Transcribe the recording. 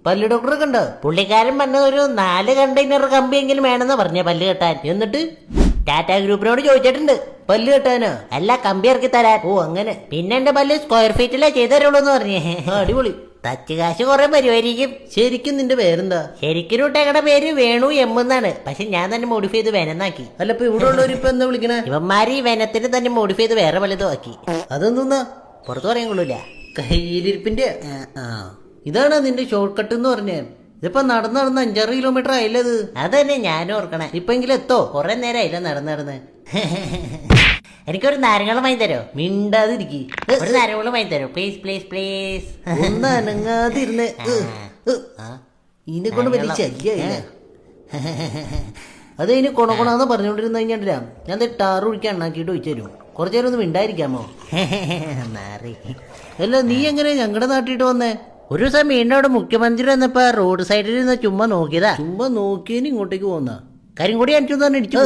പല്ല് ഡോക്ടറെ കണ്ട? പുള്ളിക്കാരൻ പറഞ്ഞ ഒരു 4 കണ്ടെയ്നർ കമ്പിയെങ്കിലും വേണമെന്ന് പറഞ്ഞ പല്ല് കെട്ടാൻ. എന്നിട്ട് ടാറ്റ ഗ്രൂപ്പിനോട് ചോദിച്ചിട്ടുണ്ട് പല്ല് കെട്ടാനോ അല്ല കമ്പി ഇറക്കി തരാൻ. ഓ അങ്ങനെ. പിന്നെ എന്റെ പല്ല് സ്ക്വയർ ഫീറ്റിലേ ചെയ്തു തരുള്ളൂ എന്ന് പറഞ്ഞേ. അടിപൊളി. തച്ച് കാശ് കുറെ വരുമായിരിക്കും. ശരിക്കും നിന്റെ പേരെന്താ? ശരിക്കും ഞങ്ങളുടെ പേര് വേണു എം എന്നാണ്. പക്ഷെ ഞാൻ തന്നെ മോഡിഫൈ ചെയ്ത് വെനന്നാക്കി. അല്ല ഇപ്പൊ ഇവിടെ ഉള്ളവർ ഇപ്പൊ എന്താ വിളിക്കണേ? ഇവന്മാര് ഈ വെനത്തിന് തന്നെ മോഡിഫൈ ചെയ്ത് വേറെ പലതും ആക്കി. അതൊന്നും പുറത്തു പറയാൻ കൊള്ളൂല. കയ്യിലിരിപ്പിന്റെ ഇതാണ് നിന്റെ ഷോർട്ട് കട്ട് എന്ന് പറഞ്ഞേ. ഇതിപ്പോ നടന്ന് 5-6 കിലോമീറ്റർ ആയില്ലത്. അതന്നെ ഞാനും ഓർക്കണേ. ഇപ്പൊ എങ്കിലും എത്തോ? കുറെ നേരം ആയില്ല നടന്ന്. എനിക്കൊരു നാരങ്ങളും വാങ്ങി തരോ? മിണ്ടാതിരിക്കി. ഒരു നാരങ്ങളും വാങ്ങി തരോ പ്ലീസ്. ഒന്ന് അനങ്ങാതിരുന്ന് ഇതിനെ കൊണ്ട് വലിയ ശല്യായില്ല. അത് അതിന് കൊണകൊണാന്ന് പറഞ്ഞോണ്ടിരുന്ന കഴിഞ്ഞാ ഞാൻ ടാറ് ഒഴിക്കാൻ എണ്ണാക്കിയിട്ട് ഒഴിച്ചു തരും. കുറച്ചു നേരം ഒന്ന് മിണ്ടായിരിക്കാമോ? അല്ല നീ എങ്ങനെ ഞങ്ങളുടെ നാട്ടിട്ട് വന്നേ? ഒരു ദിവസം വീണ്ടും അവിടെ മുഖ്യമന്ത്രി വന്നപ്പോ റോഡ് സൈഡിൽ നിന്ന് ചുമ്മാ നോക്കിയതാ. ചുമ്മാ നോക്കിയതിന് ഇങ്ങോട്ടേക്ക് പോന്ന കാര്യം കൂടി അടിച്ചു ഇടിച്ചു.